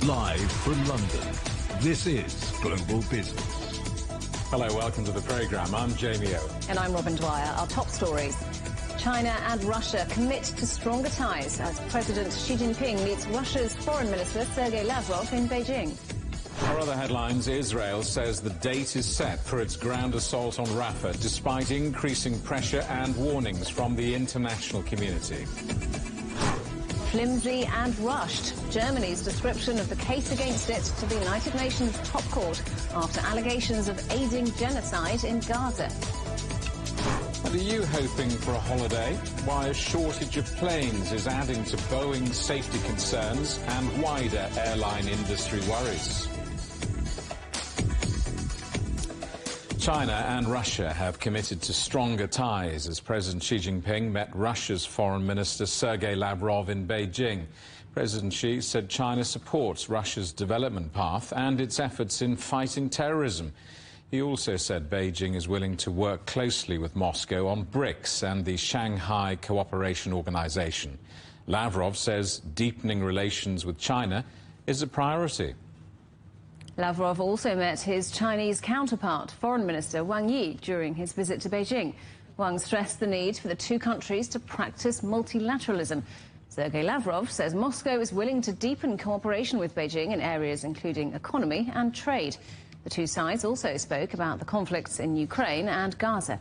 Live from London, this is Global Business. Hello, welcome to the programme. I'm Jamie Owen. And I'm Robin Dwyer. Our top stories. China and Russia commit to stronger ties as President Xi Jinping meets Russia's Foreign Minister Sergei Lavrov in Beijing. Our other headlines: Israel says the date is set for its ground assault on Rafah, despite increasing pressure and warnings from the international community. Flimsy and rushed. Germany's description of the case against it to the United Nations top court after allegations of aiding genocide in Gaza. And are you hoping for a holiday? Why a shortage of planes is adding to Boeing's safety concerns and wider airline industry worries. China and Russia have committed to stronger ties as President Xi Jinping met Russia's Foreign Minister Sergei Lavrov in Beijing. President Xi said China supports Russia's development path and its efforts in fighting terrorism. He also said Beijing is willing to work closely with Moscow on BRICS and the Shanghai Cooperation Organization. Lavrov says deepening relations with China is a priority. Lavrov also met his Chinese counterpart, Foreign Minister Wang Yi, during his visit to Beijing. Wang stressed the need for the two countries to practice multilateralism. Sergei Lavrov says Moscow is willing to deepen cooperation with Beijing in areas including economy and trade. The two sides also spoke about the conflicts in Ukraine and Gaza.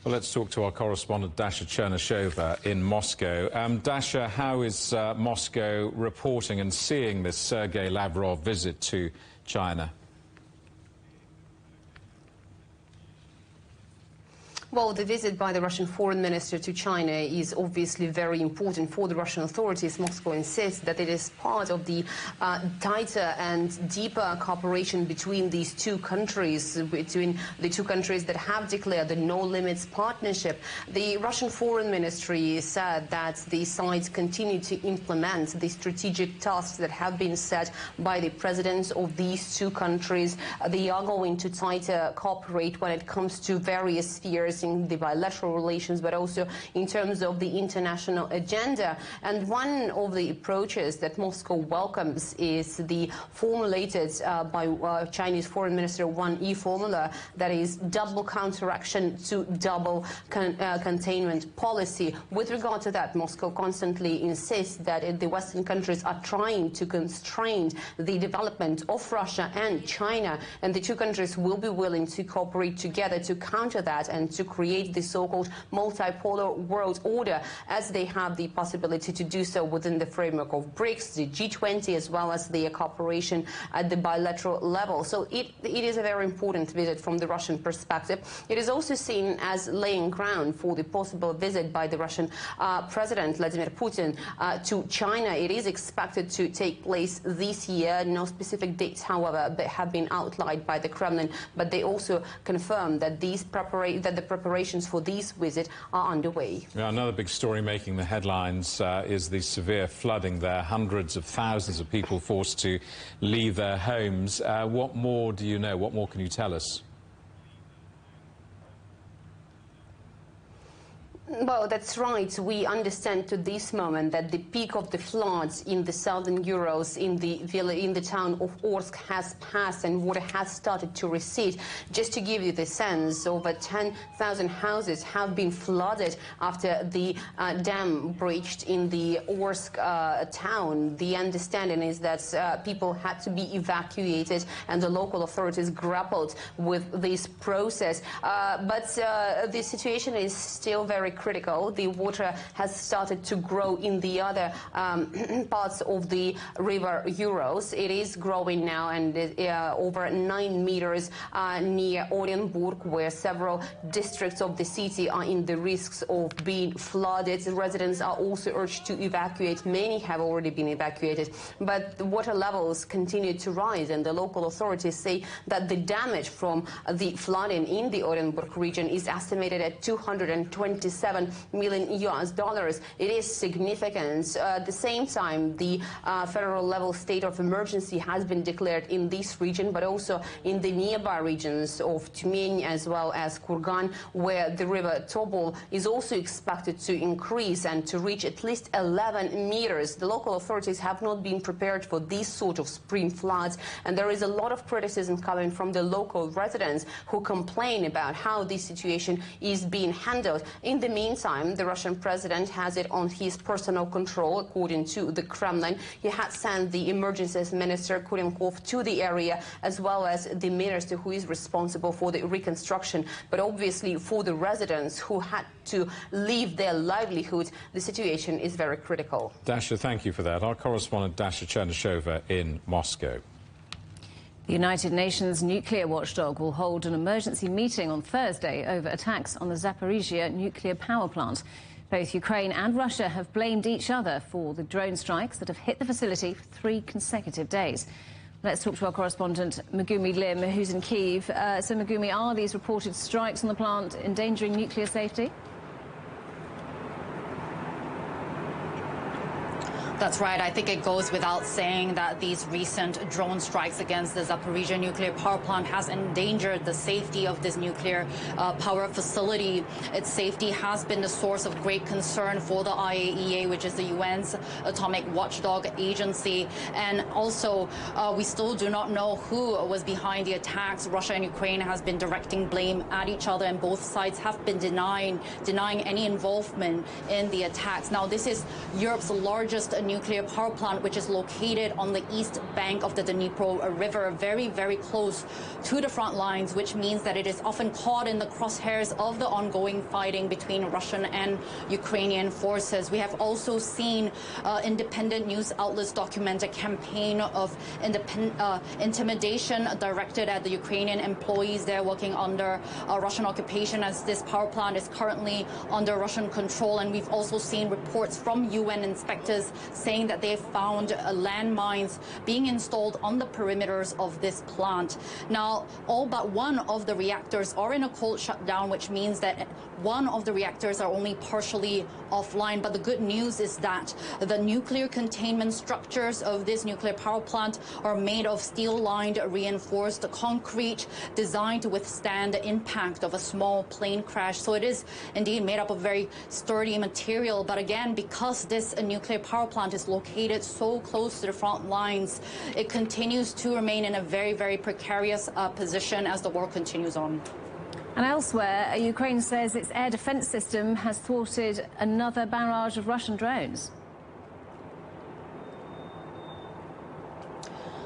Well, let's talk to our correspondent Dasha Chernashova in Moscow. Dasha, how is Moscow reporting and seeing this Sergei Lavrov visit to China? Well, the visit by the Russian foreign minister to China is obviously very important for the Russian authorities. Moscow insists that it is part of the tighter and deeper cooperation between these two countries, between the two countries that have declared the no-limits partnership. The Russian foreign ministry said that the sides continue to implement the strategic tasks that have been set by the presidents of these two countries. They are going to tighter cooperate when it comes to various spheres in the bilateral relations, but also in terms of the international agenda. And one of the approaches that Moscow welcomes is the formulated by Chinese Foreign Minister Wang Yi formula, that is double counteraction to double containment policy. With regard to that, Moscow constantly insists that the Western countries are trying to constrain the development of Russia and China, and the two countries will be willing to cooperate together to counter that and to create the so-called multipolar world order, as they have the possibility to do so within the framework of BRICS, the G20, as well as the cooperation at the bilateral level. So it is a very important visit from the Russian perspective. It is also seen as laying ground for the possible visit by the Russian President Vladimir Putin to China. It is expected to take place this year. No specific dates, however, have been outlined by the Kremlin, but they also confirmed that the preparations for this visit are underway. Now, another big story making the headlines is the severe flooding there. Hundreds of thousands of people forced to leave their homes. What more do you know? What more can you tell us? Well, that's right. We understand to this moment that the peak of the floods in the southern Urals, in the town of Orsk, has passed and water has started to recede. Just to give you the sense, over 10,000 houses have been flooded after the dam breached in the Orsk town. The understanding is that people had to be evacuated, and the local authorities grappled with this process. But the situation is still very critical. The water has started to grow in the other parts of the river Urals. It is growing now, and over 9 meters near Orenburg, where several districts of the city are in the risks of being flooded. Residents are also urged to evacuate. Many have already been evacuated, but the water levels continue to rise, and the local authorities say that the damage from the flooding in the Orenburg region is estimated at 227 $1.7 million US. It is significant. At the same time, the federal level state of emergency has been declared in this region, but also in the nearby regions of Tyumen as well as Kurgan, where the river Tobol is also expected to increase and to reach at least 11 meters. The local authorities have not been prepared for these sort of spring floods, and there is a lot of criticism coming from the local residents who complain about how this situation is being handled. In the meantime, the Russian president has it on his personal control, according to the Kremlin. He had sent the emergency minister Kurenkov to the area, as well as the minister who is responsible for the reconstruction. But obviously, for the residents who had to leave their livelihood, the situation is very critical. Dasha, thank you for that. Our correspondent Dasha Chernyshova in Moscow. The United Nations nuclear watchdog will hold an emergency meeting on Thursday over attacks on the Zaporizhia nuclear power plant. Both Ukraine and Russia have blamed each other for the drone strikes that have hit the facility for 3 consecutive days. Let's talk to our correspondent Megumi Lim, who's in Kyiv. So, Megumi, are these reported strikes on the plant endangering nuclear safety? That's right. I think it goes without saying that these recent drone strikes against the Zaporizhia nuclear power plant has endangered the safety of this nuclear power facility. Its safety has been the source of great concern for the IAEA, which is the UN's atomic watchdog agency. And also, we still do not know who was behind the attacks. Russia and Ukraine has been directing blame at each other, and both sides have been denying any involvement in the attacks. Now, this is Europe's largest nuclear power plant, which is located on the east bank of the Dnipro River, very, very close to the front lines, which means that it is often caught in the crosshairs of the ongoing fighting between Russian and Ukrainian forces. We have also seen independent news outlets document a campaign of intimidation directed at the Ukrainian employees there working under Russian occupation, as this power plant is currently under Russian control. And we've also seen reports from UN inspectors saying that they have found landmines being installed on the perimeters of this plant. Now, all but one of the reactors are in a cold shutdown, which means that one of the reactors are only partially offline. But the good news is that the nuclear containment structures of this nuclear power plant are made of steel-lined reinforced concrete designed to withstand the impact of a small plane crash. So it is indeed made up of very sturdy material. But again, because this nuclear power plant is located so close to the front lines, it continues to remain in a very, very precarious position as the war continues on. And elsewhere, Ukraine says its air defense system has thwarted another barrage of Russian drones.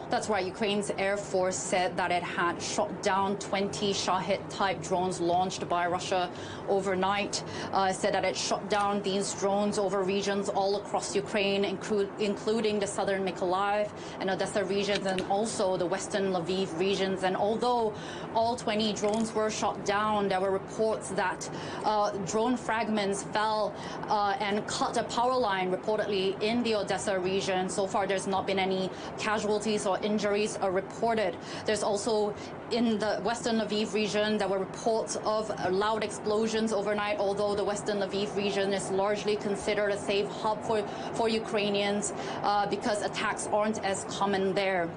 That's right. Ukraine's Air Force said that it had shot down 20 Shahid-type drones launched by Russia overnight. Said that it shot down these drones over regions all across Ukraine, including the southern Mykolaiv and Odessa regions, and also the western Lviv regions. And although all 20 drones were shot down, there were reports that drone fragments fell and cut a power line, reportedly in the Odessa region. So far, there's not been any casualties or injuries are reported. There's also in the western Lviv region, there were reports of loud explosions overnight, although the western Lviv region is largely considered a safe hub for Ukrainians because attacks aren't as common there.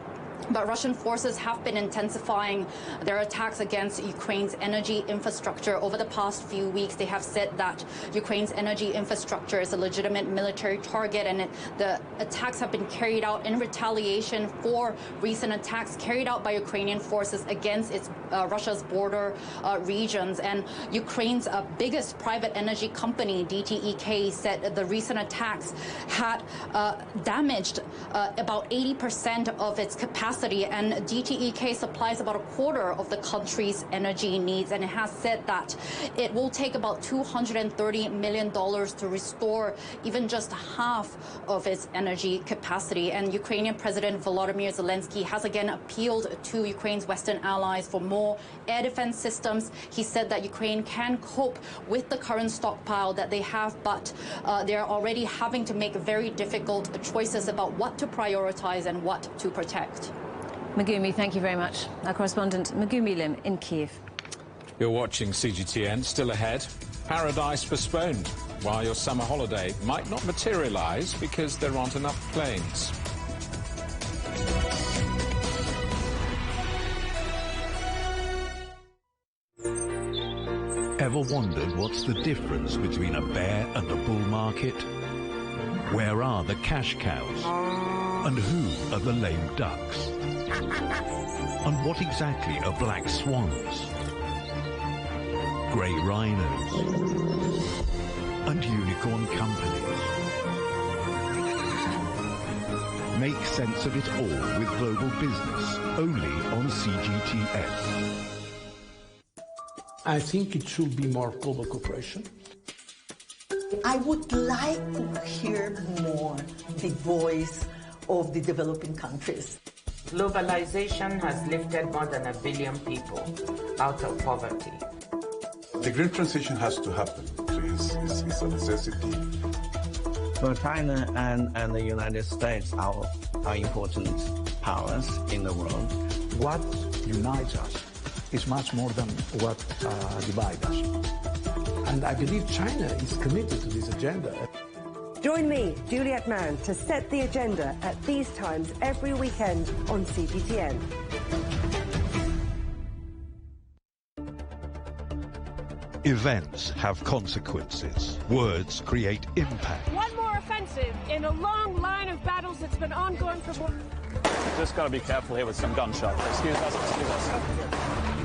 But Russian forces have been intensifying their attacks against Ukraine's energy infrastructure. Over the past few weeks, they have said that Ukraine's energy infrastructure is a legitimate military target, and the attacks have been carried out in retaliation for recent attacks carried out by Ukrainian forces against Russia's border regions. And Ukraine's biggest private energy company, DTEK, said the recent attacks had damaged about 80% of its capacity, and DTEK supplies about a quarter of the country's energy needs, and it has said that it will take about $230 million to restore even just half of its energy capacity. And Ukrainian President Volodymyr Zelensky has again appealed to Ukraine's Western allies for more air defense systems. He said that Ukraine can cope with the current stockpile that they have, but they are already having to make very difficult choices about what to prioritize and what to protect. Megumi, thank you very much. Our correspondent Megumi Lim in Kyiv. You're watching CGTN. Still ahead, Paradise postponed, while your summer holiday might not materialise because there aren't enough planes. Ever wondered what's the difference between a bear and a bull market? Where are the cash cows? And who are the lame ducks? And what exactly are black swans? Grey rhinos? And unicorn companies? Make sense of it all with Global Business, only on CGTN. I think it should be more global cooperation. I would like to hear more the voice of the developing countries. Globalization has lifted more than 1 billion people out of poverty. The green transition has to happen. It's a necessity. Well, China and the United States are important powers in the world. What unites us is much more than what divides us. And I believe China is committed to this agenda. Join me, Juliet Mann, to set the agenda at these times every weekend on CGTN. Events have consequences. Words create impact. One more offensive in a long line of battles that's been ongoing for more. Just got to be careful here with some gunshots. Excuse us.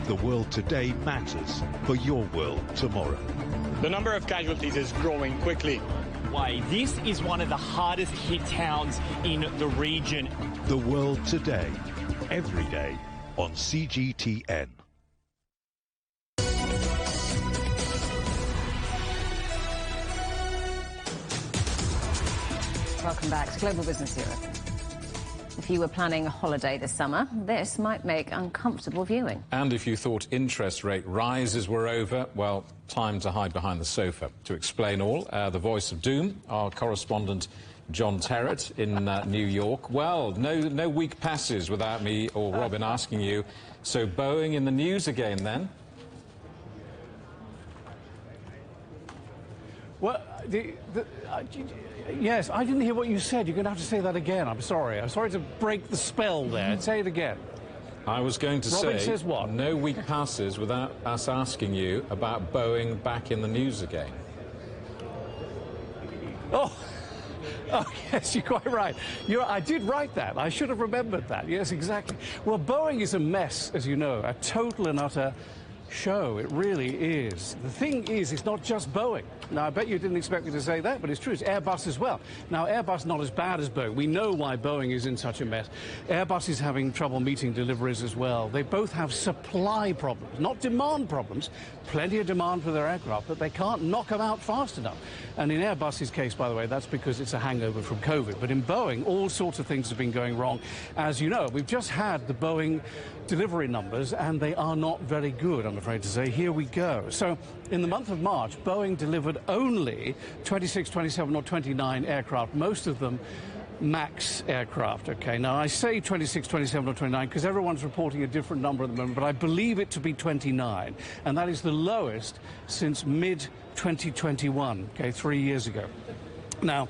The world today matters for your world tomorrow. The number of casualties is growing quickly. Why, this is one of the hardest hit towns in the region. The world today, every day on CGTN. Welcome back to Global Business Europe. If you were planning a holiday this summer, this might make uncomfortable viewing. And if you thought interest rate rises were over, well, time to hide behind the sofa. To explain all, the voice of doom, our correspondent John Terrett in New York. Well, no week passes without me or Robin asking you, so Boeing in the news again then? Well, yes, I didn't hear what you said. You're going to have to say that again. I'm sorry. I'm sorry to break the spell there. Say it again. I was going to Robin say, says what? No week passes without us asking you about Boeing back in the news again. Oh, yes, you're quite right. I did write that. I should have remembered that. Yes, exactly. Well, Boeing is a mess, as you know, a total and utter show. It really is. The thing is, it's not just Boeing. Now, I bet you didn't expect me to say that, but it's true. It's Airbus as well. Now, Airbus not as bad as Boeing. We know why Boeing is in such a mess. Airbus is having trouble meeting deliveries as well. They both have supply problems, not demand problems. Plenty of demand for their aircraft, but they can't knock them out fast enough. And in Airbus's case, by the way, that's because it's a hangover from COVID. But in Boeing, all sorts of things have been going wrong. As you know, we've just had the Boeing delivery numbers, and they are not very good, I'm afraid to say. Here we go. So in the month of March, Boeing delivered only 26, 27 or 29 aircraft, most of them MAX aircraft. Okay, now I say 26, 27 or 29 because everyone's reporting a different number at the moment, but I believe it to be 29, and that is the lowest since mid-2021, okay, 3 years ago. Now,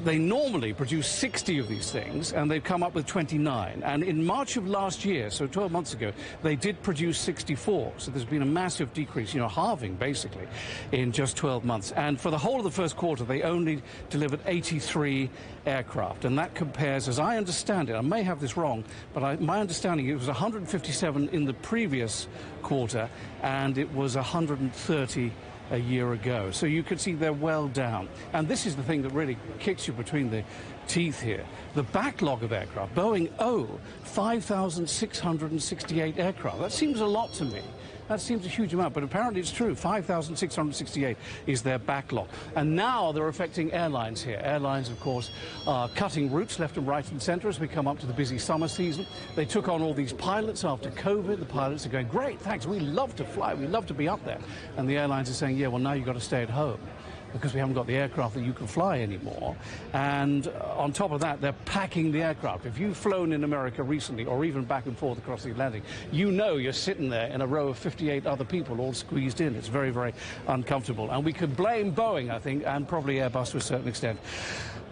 they normally produce 60 of these things, and they've come up with 29. And in March of last year, so 12 months ago, they did produce 64. So there's been a massive decrease, you know, halving, basically, in just 12 months. And for the whole of the first quarter, they only delivered 83 aircraft. And that compares, as I understand it, I may have this wrong, but my understanding, it was 157 in the previous quarter, and it was 130 a year ago. So you can see they're well down. And this is the thing that really kicks you between the teeth here. The backlog of aircraft. Boeing owe 5,668 aircraft. That seems a lot to me. That seems a huge amount, but apparently it's true. 5,668 is their backlog. And now they're affecting airlines here. Airlines, of course, are cutting routes left and right and centre as we come up to the busy summer season. They took on all these pilots after COVID. The pilots are going, great, thanks, we love to fly, we love to be up there. And the airlines are saying, yeah, well, now you've got to stay at home. because we haven't got the aircraft that you can fly anymore. And on top of that, they're packing the aircraft. If you've flown in America recently, or even back and forth across the Atlantic, you know you're sitting there in a row of 58 other people all squeezed in. It's very, very uncomfortable. And we could blame Boeing, I think, and probably Airbus to a certain extent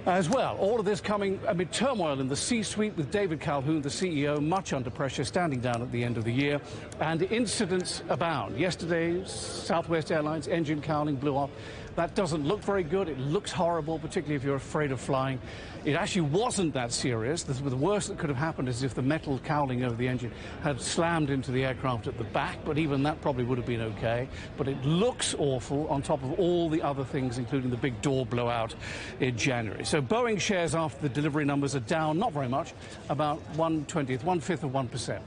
as well. All of this coming amid turmoil in the C-suite, with David Calhoun, the CEO, much under pressure, standing down at the end of the year. And incidents abound. Yesterday, Southwest Airlines engine cowling blew off. That doesn't look very good. It looks horrible, particularly if you're afraid of flying. It actually wasn't that serious. The worst that could have happened is if the metal cowling over the engine had slammed into the aircraft at the back, but even that probably would have been okay. But it looks awful on top of all the other things, including the big door blowout in January. So Boeing shares after the delivery numbers are down, not very much, about 1/20th, 1/5 of 1%.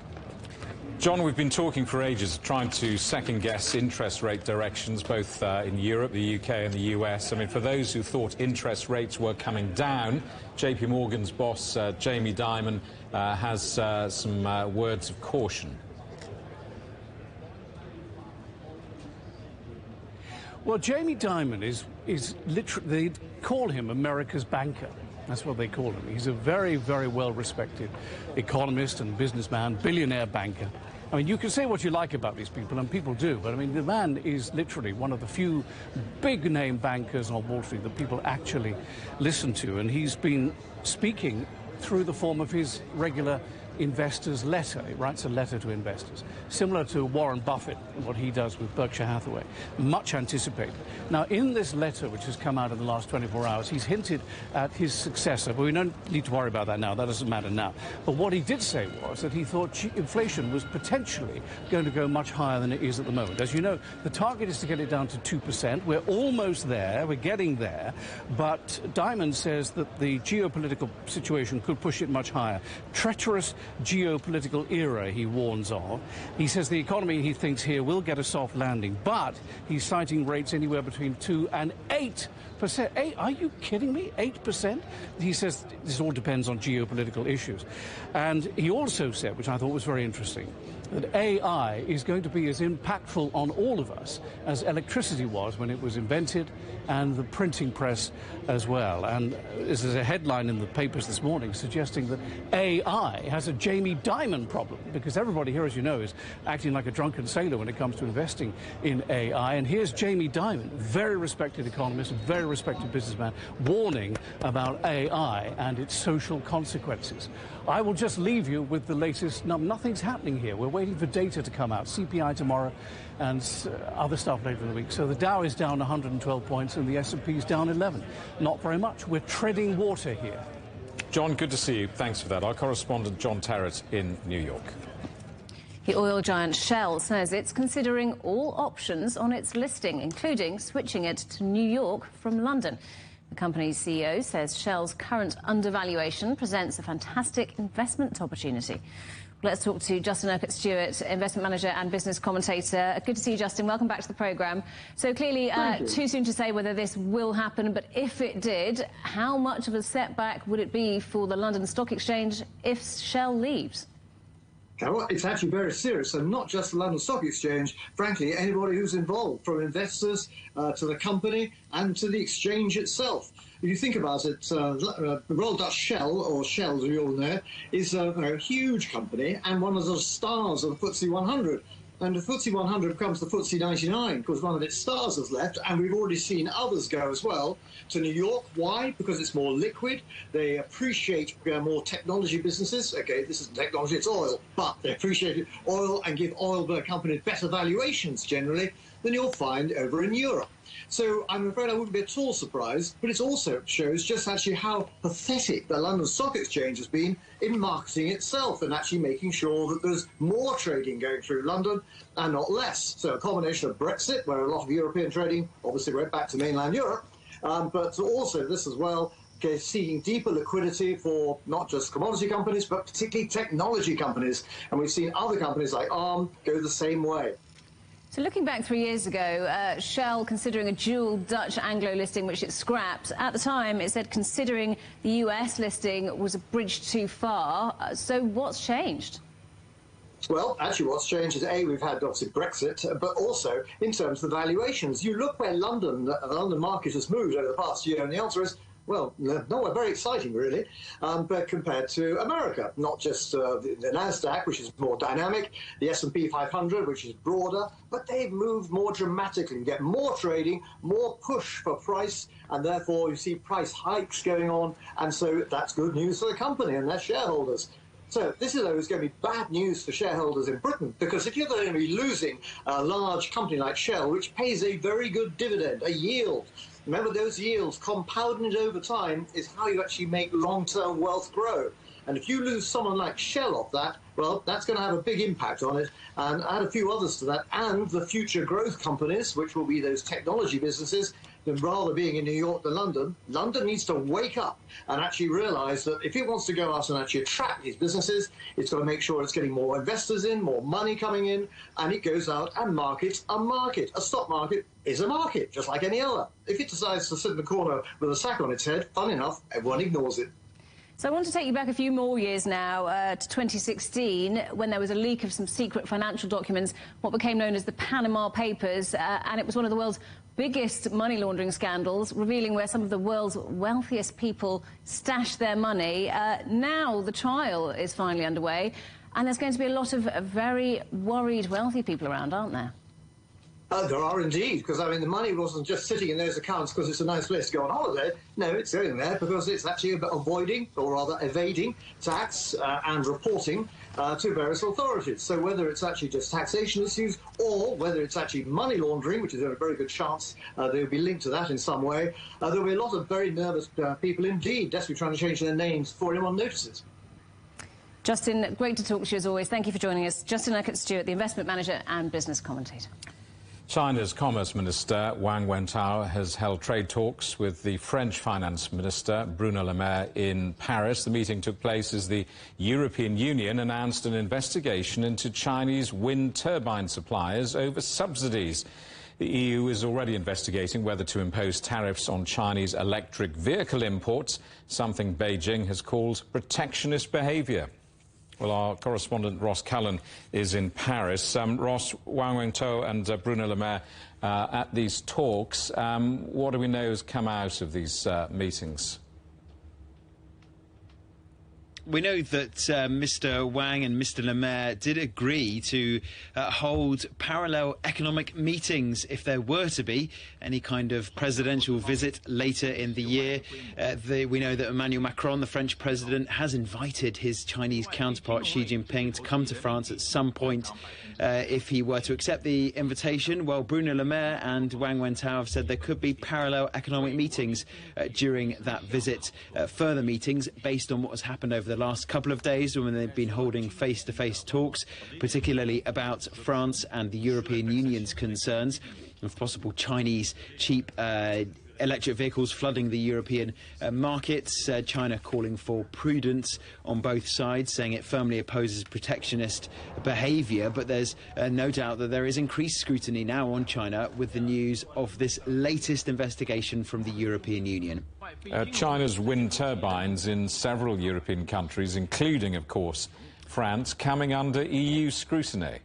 John, we've been talking for ages, trying to second-guess interest rate directions, both in Europe, the UK and the US. I mean, for those who thought interest rates were coming down, JP Morgan's boss, Jamie Dimon, has some words of caution. Well, Jamie Dimon is literally, they call him America's banker. That's what they call him. He's a very, very well-respected economist and businessman, billionaire banker. I mean, you can say what you like about these people, and people do, but I mean, the man is literally one of the few big-name bankers on Wall Street that people actually listen to, and he's been speaking through the form of his regular investors' letter. He writes a letter to investors, similar to Warren Buffett and what he does with Berkshire Hathaway, much anticipated. Now, in this letter, which has come out in the last 24 hours, he's hinted at his successor, but we don't need to worry about that now. That doesn't matter now. But what he did say was that he thought inflation was potentially going to go much higher than it is at the moment. As you know, the target is to get it down to 2%. We're almost there. We're getting there. But Dimon says that the geopolitical situation could push it much higher. Treacherous geopolitical era, he warns of. He says the economy, he thinks, here will get a soft landing, but he's citing rates anywhere between 2 and 8%. Are you kidding me? 8%? He says this all depends on geopolitical issues. And he also said, which I thought was very interesting, that AI is going to be as impactful on all of us as electricity was when it was invented, and the printing press as well. And this is a headline in the papers this morning suggesting that AI has a Jamie Dimon problem, because everybody here, as you know, is acting like a drunken sailor when it comes to investing in AI. And here's Jamie Dimon, very respected economist, very respected businessman, warning about AI and its social consequences. I will just leave you with the latest. Nothing's happening here. We're waiting for data to come out, CPI tomorrow and other stuff later in the week. So the Dow is down 112 points and the S&P is down 11. Not very much. We're treading water here. John, good to see you. Thanks for that. Our correspondent, John Terrett, in New York. The oil giant Shell says it's considering all options on its listing, including switching it to New York from London. The company's CEO says Shell's current undervaluation presents a fantastic investment opportunity. Let's talk to Justin Urquhart-Stewart, investment manager and business commentator. Good to see you, Justin. Welcome back to the programme. So clearly, too soon to say whether this will happen, but if it did, how much of a setback would it be for the London Stock Exchange if Shell leaves? Well, it's actually very serious, and not just the London Stock Exchange. Frankly, anybody who's involved, from investors to the company and to the exchange itself. If you think about it, the Royal Dutch Shell, or Shell as we all know, is a huge company and one of the stars of the FTSE 100. And the FTSE 100 becomes the FTSE 99 because one of its stars has left, and we've already seen others go as well to New York. Why? Because it's more liquid. They appreciate more technology businesses. Okay, this isn't technology, it's oil, but they appreciate oil and give oil companies better valuations generally than you'll find over in Europe. So I'm afraid I wouldn't be at all surprised, but it also shows just actually how pathetic the London Stock Exchange has been in marketing itself and actually making sure that there's more trading going through London and not less. So a combination of Brexit, where a lot of European trading obviously went back to mainland Europe, but also this as well, seeking deeper liquidity for not just commodity companies, but particularly technology companies. And we've seen other companies like Arm go the same way. So looking back 3 years ago, Shell considering a dual Dutch-Anglo listing, which it scrapped. At the time, it said considering the US listing was a bridge too far. So what's changed? Well, actually what's changed is, A, we've had obviously Brexit, but also in terms of the valuations. You look where the London market has moved over the past year, and the answer is, well, nowhere very exciting, really, but compared to America, not just the NASDAQ, which is more dynamic, the S&P 500, which is broader, but they've moved more dramatically. You get more trading, more push for price, and therefore you see price hikes going on, and so that's good news for the company and their shareholders. So this is always going to be bad news for shareholders in Britain, because if you're going to be losing a large company like Shell, which pays a very good dividend, a yield, remember those yields compounded over time is how you actually make long-term wealth grow. And if you lose someone like Shell off that, well, that's going to have a big impact on it. And add a few others to that, and the future growth companies, which will be those technology businesses, then rather being in New York than London, London needs to wake up and actually realise that if it wants to go out and actually attract these businesses, it's got to make sure it's getting more investors in, more money coming in, and it goes out and markets a market. A stock market is a market, just like any other. If it decides to sit in the corner with a sack on its head, fun enough, everyone ignores it. So I want to take you back a few more years now to 2016, when there was a leak of some secret financial documents, what became known as the Panama Papers, and it was one of the world's biggest money laundering scandals, revealing where some of the world's wealthiest people stashed their money. Now the trial is finally underway, and there's going to be a lot of very worried wealthy people around, aren't there? There are indeed, because, I mean, the money wasn't just sitting in those accounts because it's a nice place to go on holiday. No, it's going there because it's actually avoiding, or rather evading, tax and reporting to various authorities. So whether it's actually just taxation issues or whether it's actually money laundering, which is a very good chance they'll be linked to that in some way, there'll be a lot of very nervous people indeed, desperately trying to change their names before anyone notices. Justin, great to talk to you as always. Thank you for joining us. Justin Urquhart-Stewart, the investment manager and business commentator. China's Commerce Minister Wang Wentao has held trade talks with the French Finance Minister Bruno Le Maire in Paris. The meeting took place as the European Union announced an investigation into Chinese wind turbine suppliers over subsidies. The EU is already investigating whether to impose tariffs on Chinese electric vehicle imports, something Beijing has called protectionist behaviour. Well, our correspondent Ross Cullen is in Paris. Ross, Wang Wentao and Bruno Le Maire at these talks. What do we know has come out of these meetings? We know that Mr. Wang and Mr. Le Maire did agree to hold parallel economic meetings if there were to be any kind of presidential visit later in the year. We know that Emmanuel Macron, the French president, has invited his Chinese counterpart Xi Jinping to come to France at some point if he were to accept the invitation. Well, Bruno Le Maire and Wang Wentao have said there could be parallel economic meetings during that visit, further meetings based on what has happened over the last couple of days when they've been holding face-to-face talks, particularly about France and the European Union's concerns of possible Chinese cheap electric vehicles flooding the European markets. China calling for prudence on both sides, saying it firmly opposes protectionist behaviour. But there's no doubt that there is increased scrutiny now on China with the news of this latest investigation from the European Union. China's wind turbines in several European countries, including, of course, France, coming under EU scrutiny.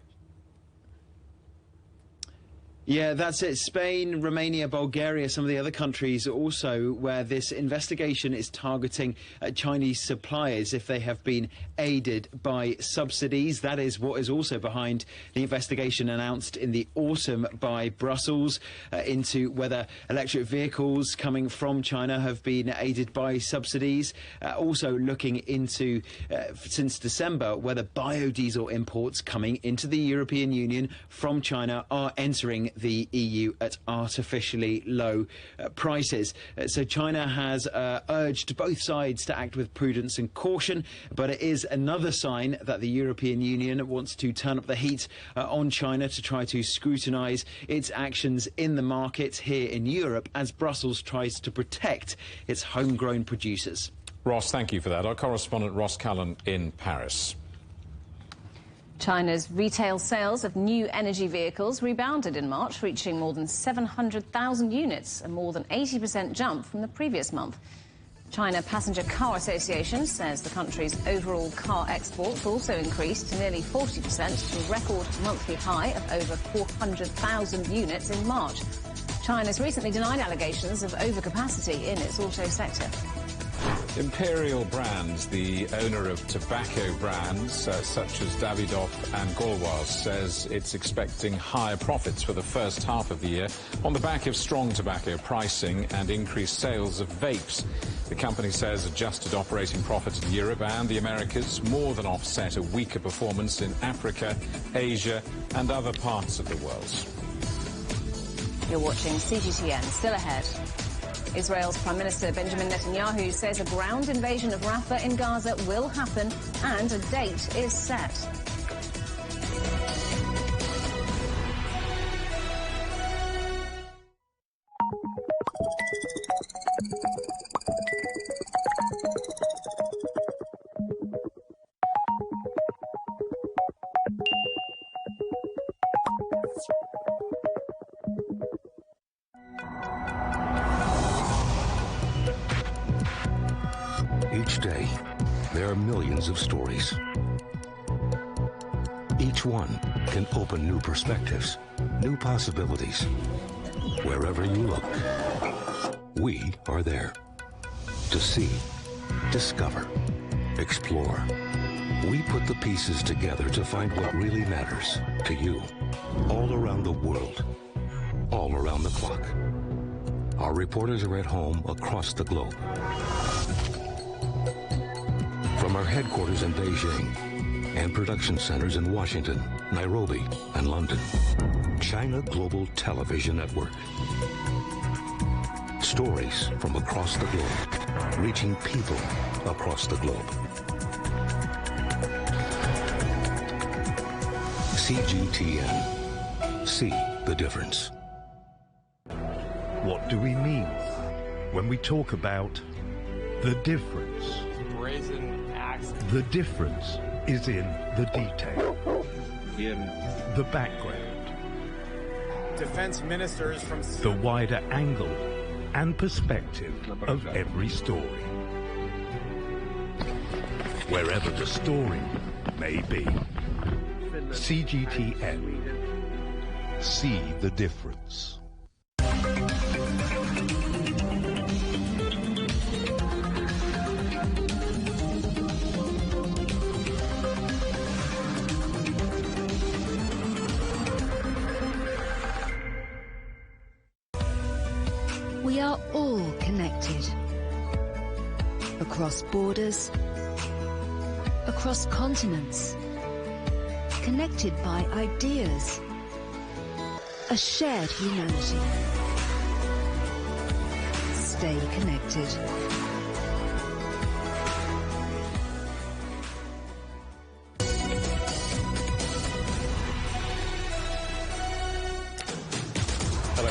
Yeah, that's it. Spain, Romania, Bulgaria, some of the other countries also where this investigation is targeting Chinese suppliers if they have been aided by subsidies. That is what is also behind the investigation announced in the autumn by Brussels into whether electric vehicles coming from China have been aided by subsidies. Also looking into, since December, whether biodiesel imports coming into the European Union from China are entering the EU at artificially low prices. So China has urged both sides to act with prudence and caution, but it is another sign that the European Union wants to turn up the heat on China to try to scrutinise its actions in the market here in Europe as Brussels tries to protect its homegrown producers. Ross, thank you for that. Our correspondent Ross Cullen in Paris. China's retail sales of new energy vehicles rebounded in March, reaching more than 700,000 units, a more than 80% jump from the previous month. China Passenger Car Association says the country's overall car exports also increased to nearly 40% to a record monthly high of over 400,000 units in March. China's recently denied allegations of overcapacity in its auto sector. Imperial Brands, the owner of tobacco brands such as Davidoff and Gauloises, says it's expecting higher profits for the first half of the year on the back of strong tobacco pricing and increased sales of vapes. The company says adjusted operating profits in Europe and the Americas more than offset a weaker performance in Africa, Asia and other parts of the world. You're watching CGTN. Still ahead. Israel's Prime Minister Benjamin Netanyahu says a ground invasion of Rafah in Gaza will happen and a date is set. Each day, there are millions of stories. Each one can open new perspectives, new possibilities. Wherever you look, we are there. To see, discover, explore. We put the pieces together to find what really matters to you. All around the world, all around the clock. Our reporters are at home across the globe. From our headquarters in Beijing and production centers in Washington, Nairobi, and London, China Global Television Network. Stories from across the globe, reaching people across the globe. CGTN. See the difference. What do we mean when we talk about the difference? The difference is in the detail, in the background, defense ministers from the wider angle and perspective of every story. Wherever the story may be, CGTN. See the difference. We are all connected. Across borders, across continents, connected by ideas, a shared humanity. Stay connected.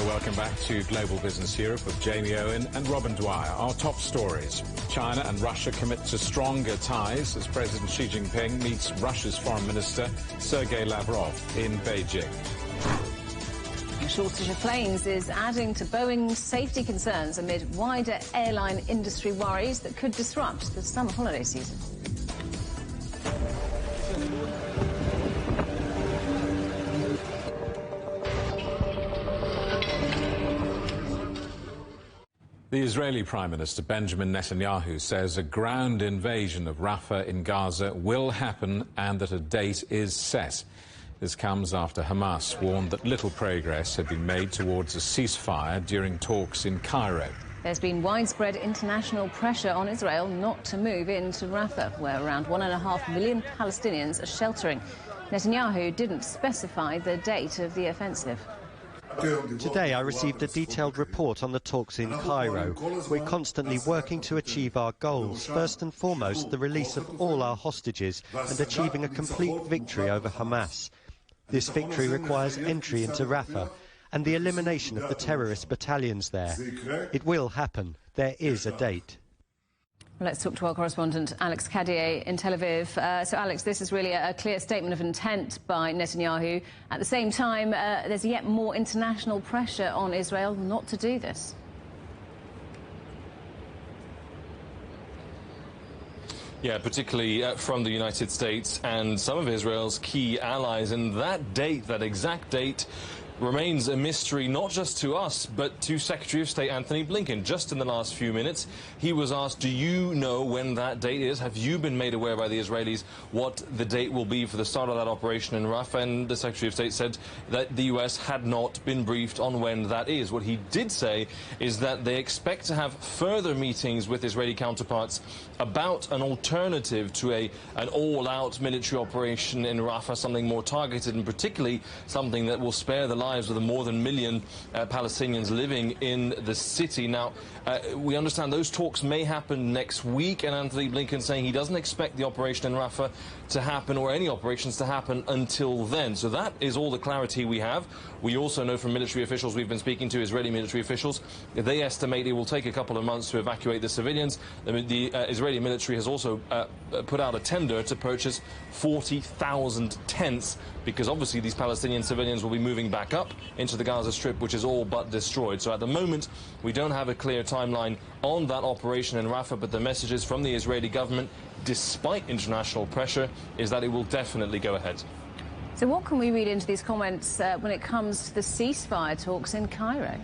Welcome back to Global Business Europe with Jamie Owen and Robin Dwyer. Our top stories. China and Russia commit to stronger ties as President Xi Jinping meets Russia's Foreign Minister Sergei Lavrov in Beijing. A shortage of planes is adding to Boeing's safety concerns amid wider airline industry worries that could disrupt the summer holiday season. The Israeli Prime Minister Benjamin Netanyahu says a ground invasion of Rafah in Gaza will happen and that a date is set. This comes after Hamas warned that little progress had been made towards a ceasefire during talks in Cairo. There's been widespread international pressure on Israel not to move into Rafah, where around 1.5 million Palestinians are sheltering. Netanyahu didn't specify the date of the offensive. Today I received a detailed report on the talks in Cairo. We're constantly working to achieve our goals, first and foremost the release of all our hostages and achieving a complete victory over Hamas. This victory requires entry into Rafah and the elimination of the terrorist battalions there. It will happen. There is a date. Let's talk to our correspondent Alex Cadier in Tel Aviv. So, Alex, this is really a clear statement of intent by Netanyahu. At the same time, there's yet more international pressure on Israel not to do this. Yeah, particularly from the United States and some of Israel's key allies. And that date, that exact date, remains a mystery not just to us but to Secretary of State Anthony Blinken. Just in the last few minutes he was asked, do you know when that date is? Have you been made aware by the Israelis what the date will be for the start of that operation in Rafah? And the Secretary of State said that the US had not been briefed on when that is. What he did say is that they expect to have further meetings with Israeli counterparts about an alternative to an all-out military operation in Rafah, something more targeted and particularly something that will spare the lives of the more than 1 million Palestinians living in the city. Now, we understand those talks may happen next week, and Anthony Blinken saying he doesn't expect the operation in Rafah to happen, or any operations to happen, until then. So that is all the clarity we have. We also know from military officials we've been speaking to, Israeli military officials, they estimate it will take a couple of months to evacuate the civilians. The Israeli military has also put out a tender to purchase 40,000 tents, because obviously these Palestinian civilians will be moving back up into the Gaza Strip, which is all but destroyed. So at the moment, we don't have a clear timeline on that operation in Rafah, but the messages from the Israeli government, despite international pressure, is that it will definitely go ahead. So what can we read into these comments when it comes to the ceasefire talks in Cairo?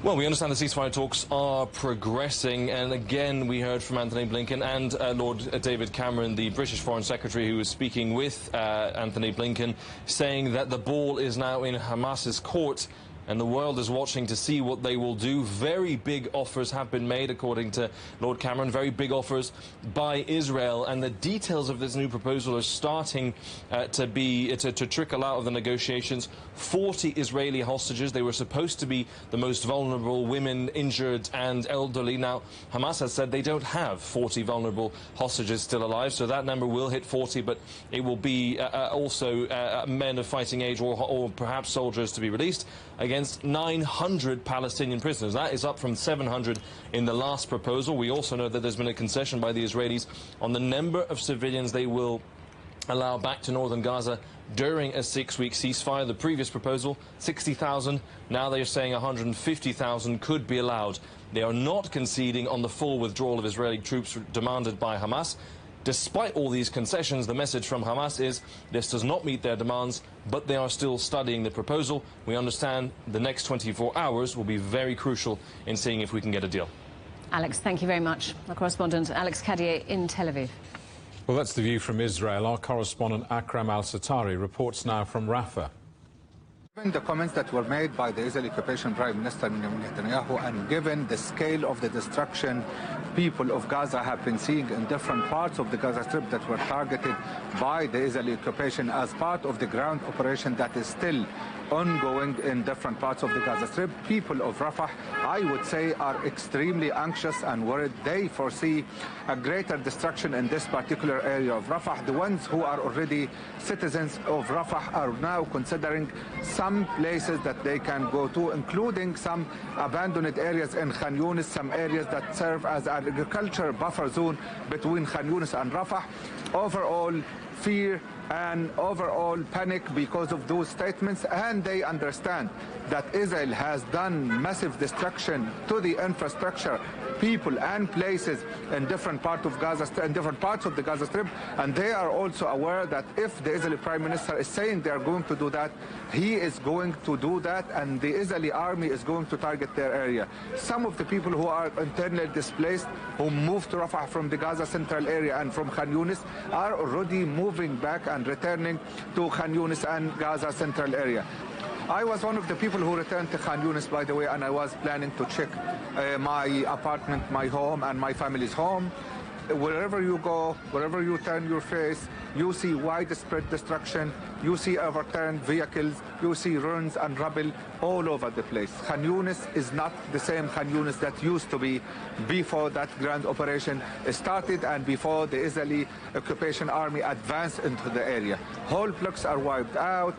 Well, we understand the ceasefire talks are progressing, and again we heard from Anthony Blinken and Lord David Cameron, the British Foreign Secretary, who was speaking with Anthony Blinken, saying that the ball is now in Hamas's court and the world is watching to see what they will do. Very big offers have been made, according to Lord Cameron, very big offers by Israel, and the details of this new proposal are starting to trickle out of the negotiations. 40 Israeli hostages. They were supposed to be the most vulnerable, women, injured and elderly. Now, Hamas has said they don't have 40 vulnerable hostages still alive, so that number will hit 40, but it will be also men of fighting age or perhaps soldiers to be released, against 900 Palestinian prisoners. That is up from 700 in the last proposal. We also know that there's been a concession by the Israelis on the number of civilians they will allow back to northern Gaza during a 6-week ceasefire. The previous proposal, 60,000. Now they're saying 150,000 could be allowed. They are not conceding on the full withdrawal of Israeli troops demanded by Hamas. Despite all these concessions, the message from Hamas is this does not meet their demands, but they are still studying the proposal. We understand the next 24 hours will be very crucial in seeing if we can get a deal. Alex, thank you very much. Our correspondent Alex Cadier in Tel Aviv. Well, that's the view from Israel. Our correspondent Akram Al-Satari reports now from Rafah. Given the comments that were made by the Israeli occupation Prime Minister Netanyahu, and given the scale of the destruction people of Gaza have been seeing in different parts of the Gaza Strip that were targeted by the Israeli occupation as part of the ground operation that is still ongoing in different parts of the Gaza Strip, people of Rafah, I would say, are extremely anxious and worried. They foresee a greater destruction in this particular area of Rafah. The ones who are already citizens of Rafah are now considering some places that they can go to, including some abandoned areas in Khan Yunis, some areas that serve as an agriculture buffer zone between Khan Yunis and Rafah. Overall fear and overall panic because of those statements, and they understand that Israel has done massive destruction to the infrastructure, people and places in different parts of Gaza, in different parts of the Gaza Strip, and they are also aware that if the Israeli Prime Minister is saying they are going to do that, he is going to do that, and the Israeli army is going to target their area. Some of the people who are internally displaced, who moved to Rafah from the Gaza Central area and from Khan Yunis, are already moving back and returning to Khan Yunis and Gaza Central area. I was one of the people who returned to Khan Yunis, by the way, and I was planning to check my apartment, my home, and my family's home. Wherever you go, wherever you turn your face, you see widespread destruction, you see overturned vehicles, you see ruins and rubble all over the place. Khan Yunis is not the same Khan Yunis that used to be before that grand operation started and before the Israeli occupation army advanced into the area. Whole blocks are wiped out.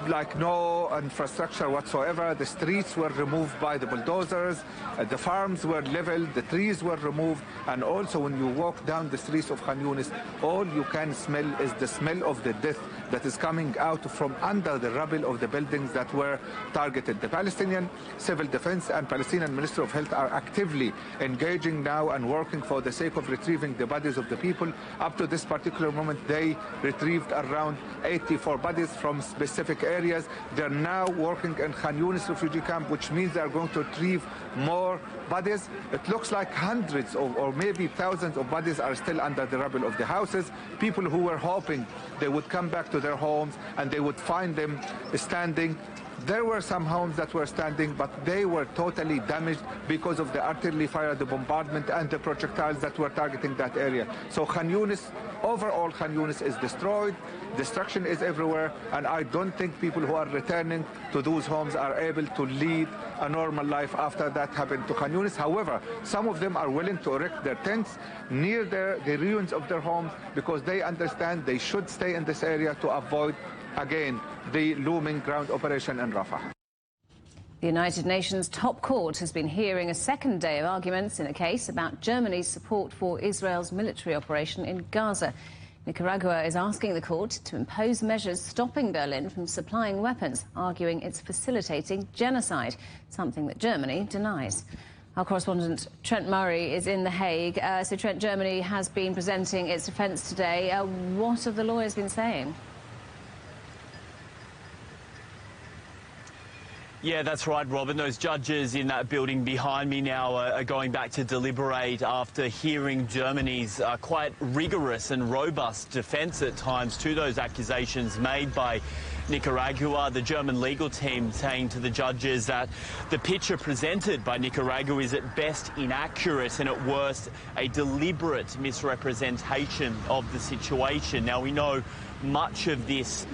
Like no infrastructure whatsoever. The streets were removed by the bulldozers, the farms were leveled, the trees were removed, and also when you walk down the streets of Khan Yunis, all you can smell is the smell of the death that is coming out from under the rubble of the buildings that were targeted. The Palestinian Civil Defense and Palestinian Ministry of Health are actively engaging now and working for the sake of retrieving the bodies of the people. Up to this particular moment, they retrieved around 84 bodies from specific areas. They're now working in Khan Yunis refugee camp, which means they're going to retrieve more bodies. It looks like hundreds or maybe thousands of bodies are still under the rubble of the houses. People who were hoping they would come back to their homes and they would find them standing. There were some homes that were standing, but they were totally damaged because of the artillery fire, the bombardment, and the projectiles that were targeting that area. So Khan Yunis, overall Khan Yunis is destroyed, destruction is everywhere, and I don't think people who are returning to those homes are able to lead a normal life after that happened to Khan Yunis. However, some of them are willing to erect their tents near the ruins of their homes because they understand they should stay in this area to avoid, again, the looming ground operation in Rafah. The United Nations top court has been hearing a second day of arguments in a case about Germany's support for Israel's military operation in Gaza. Nicaragua is asking the court to impose measures stopping Berlin from supplying weapons, arguing it's facilitating genocide, something that Germany denies. Our correspondent Trent Murray is in The Hague. So, Trent, Germany has been presenting its defence today. What have the lawyers been saying? Yeah, that's right, Robin. Those judges in that building behind me now are going back to deliberate after hearing Germany's quite rigorous and robust defence at times to those accusations made by Nicaragua. The German legal team saying to the judges that the picture presented by Nicaragua is at best inaccurate and at worst a deliberate misrepresentation of the situation. Now, we know much of this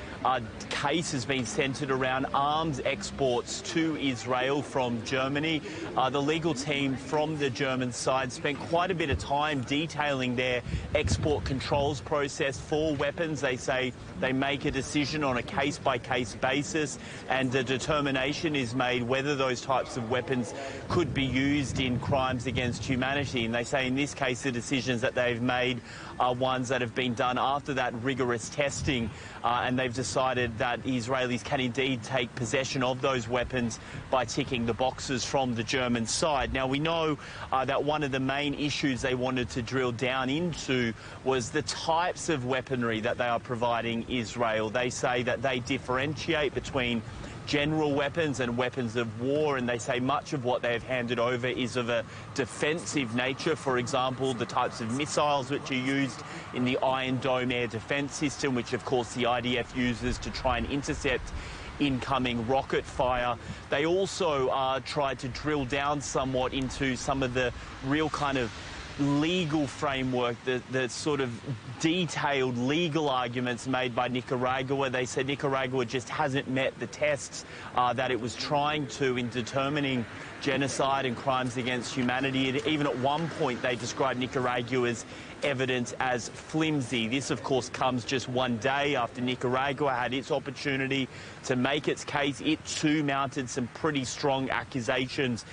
case has been centred around arms exports to Israel from Germany. The legal team from the German side spent quite a bit of time detailing their export controls process for weapons. They say they make a decision on a case-by-case basis, and a determination is made whether those types of weapons could be used in crimes against humanity. And they say in this case the decisions that they've made are ones that have been done after that rigorous testing, and they've decided that Israelis can indeed take possession of those weapons by ticking the boxes from the German side. Now, we know that one of the main issues they wanted to drill down into was the types of weaponry that they are providing Israel. They say that they differentiate between general weapons and weapons of war, and they say much of what they've handed over is of a defensive nature. For example, the types of missiles which are used in the Iron Dome air defence system, which of course the IDF uses to try and intercept incoming rocket fire. They also tried to drill down somewhat into some of the real kind of legal framework, the sort of detailed legal arguments made by Nicaragua. They said Nicaragua just hasn't met the tests that it was trying to in determining genocide and crimes against humanity. And even at one point they described Nicaragua's evidence as flimsy. This, of course, comes just one day after Nicaragua had its opportunity to make its case. It too mounted some pretty strong accusations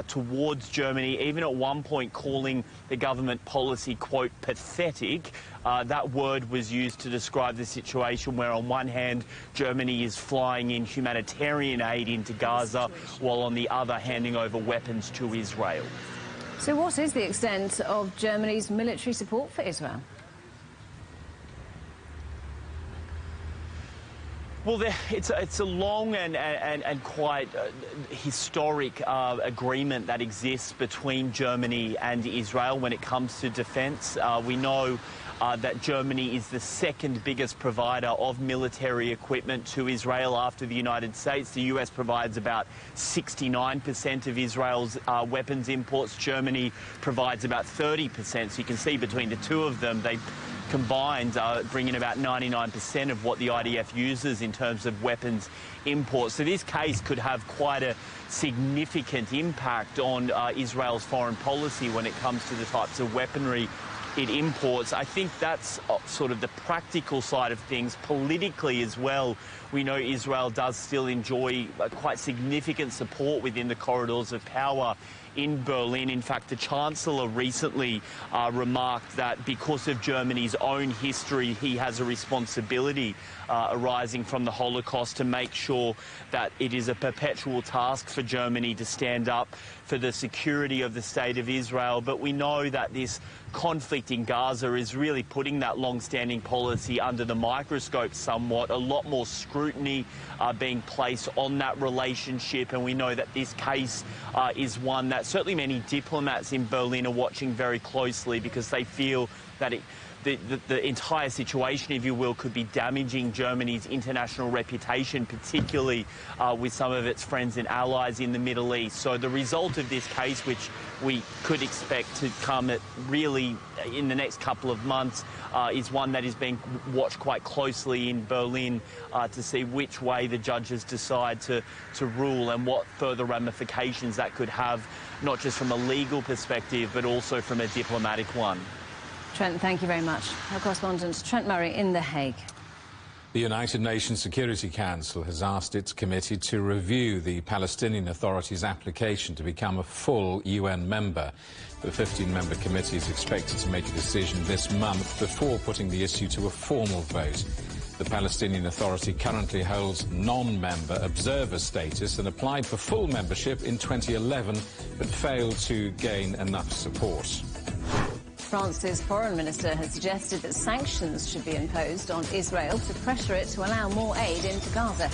towards Germany, even at one point calling the government policy, quote, pathetic. That word was used to describe the situation where, on one hand, Germany is flying in humanitarian aid into Gaza, while on the other handing over weapons to Israel. So what is the extent of Germany's military support for Israel? Well, it's a long and quite historic agreement that exists between Germany and Israel when it comes to defence. We know that Germany is the second biggest provider of military equipment to Israel after the United States. The US provides about 69% of Israel's weapons imports. Germany provides about 30%. So you can see between the two of them, they combined bring in about 99% of what the IDF uses in terms of weapons imports. So this case could have quite a significant impact on Israel's foreign policy when it comes to the types of weaponry it imports. I think that's sort of the practical side of things. Politically as well, we know Israel does still enjoy quite significant support within the corridors of power in Berlin. In fact, the Chancellor recently remarked that because of Germany's own history, he has a responsibility arising from the Holocaust to make sure that it is a perpetual task for Germany to stand up for the security of the State of Israel. But we know that this conflict in Gaza is really putting that long-standing policy under the microscope somewhat. A lot more scrutiny being placed on that relationship, and we know that this case is one that certainly many diplomats in Berlin are watching very closely, because they feel that the entire situation, if you will, could be damaging Germany's international reputation, particularly with some of its friends and allies in the Middle East. So the result of this case, which we could expect to come at really in the next couple of months, is one that is being watched quite closely in Berlin to see which way the judges decide to rule and what further ramifications that could have, not just from a legal perspective, but also from a diplomatic one. Trent, thank you very much. Our correspondent Trent Murray in The Hague. The United Nations Security Council has asked its committee to review the Palestinian Authority's application to become a full UN member. The 15-member committee is expected to make a decision this month before putting the issue to a formal vote. The Palestinian Authority currently holds non-member observer status and applied for full membership in 2011, but failed to gain enough support. France's foreign minister has suggested that sanctions should be imposed on Israel to pressure it to allow more aid into Gaza.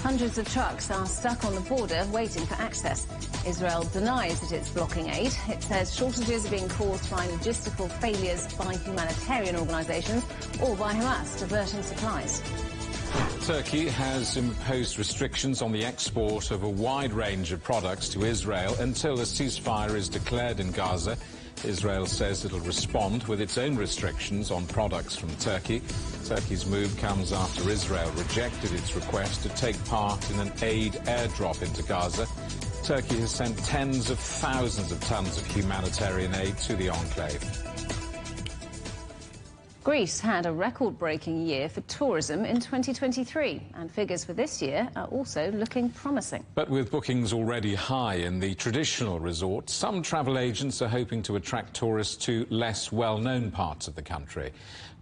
Hundreds of trucks are stuck on the border waiting for access. Israel denies that it's blocking aid. It says shortages are being caused by logistical failures by humanitarian organisations or by Hamas diverting supplies. Turkey has imposed restrictions on the export of a wide range of products to Israel until a ceasefire is declared in Gaza. Israel says it'll respond with its own restrictions on products from Turkey. Turkey's move comes after Israel rejected its request to take part in an aid airdrop into Gaza. Turkey has sent tens of thousands of tons of humanitarian aid to the enclave. Greece had a record-breaking year for tourism in 2023, and figures for this year are also looking promising. But with bookings already high in the traditional resorts, some travel agents are hoping to attract tourists to less well-known parts of the country.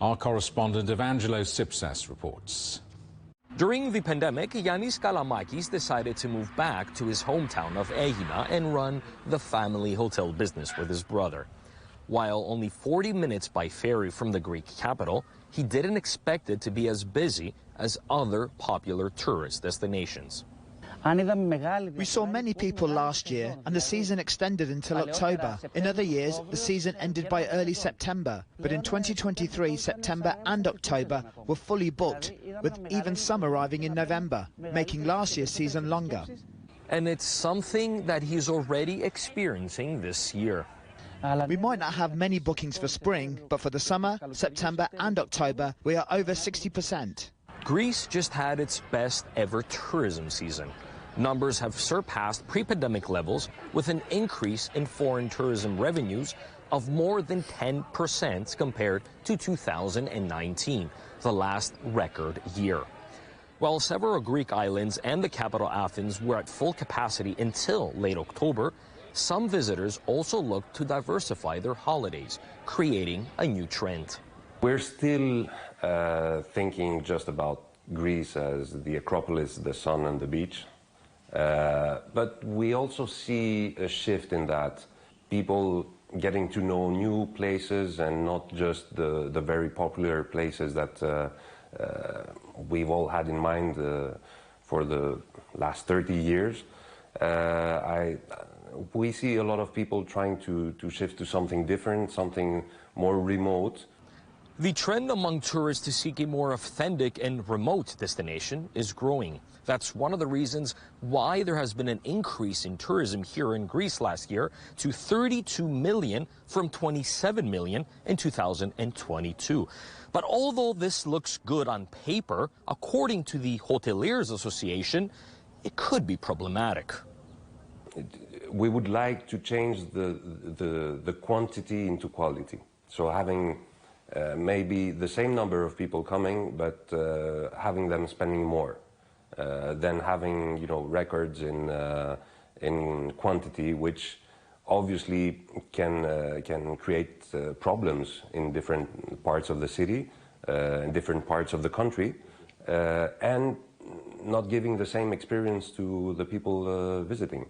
Our correspondent Evangelos Sipsas reports. During the pandemic, Yannis Kalamakis decided to move back to his hometown of Aegina and run the family hotel business with his brother. While only 40 minutes by ferry from the Greek capital, he didn't expect it to be as busy as other popular tourist destinations. We saw many people last year, and the season extended until October. In other years, the season ended by early September, but in 2023, September and October were fully booked, with even some arriving in November, making last year's season longer. And it's something that he's already experiencing this year. We might not have many bookings for spring, but for the summer, September and October, we are over 60%. Greece just had its best ever tourism season. Numbers have surpassed pre-pandemic levels, with an increase in foreign tourism revenues of more than 10% compared to 2019, the last record year. While several Greek islands and the capital Athens were at full capacity until late October, some visitors also look to diversify their holidays, creating a new trend. We're still thinking just about Greece as the Acropolis, the sun and the beach. But we also see a shift in that, people getting to know new places and not just the very popular places that we've all had in mind for the last 30 years. We see a lot of people trying to shift to something different, something more remote. The trend among tourists to seek a more authentic and remote destination is growing. That's one of the reasons why there has been an increase in tourism here in Greece last year to 32 million from 27 million in 2022. But although this looks good on paper, according to the Hoteliers Association, it could be problematic. We would like to change the quantity into quality. So having maybe the same number of people coming, but having them spending more than having records in quantity, which obviously can create problems in different parts of the city, in different parts of the country, and not giving the same experience to the people visiting.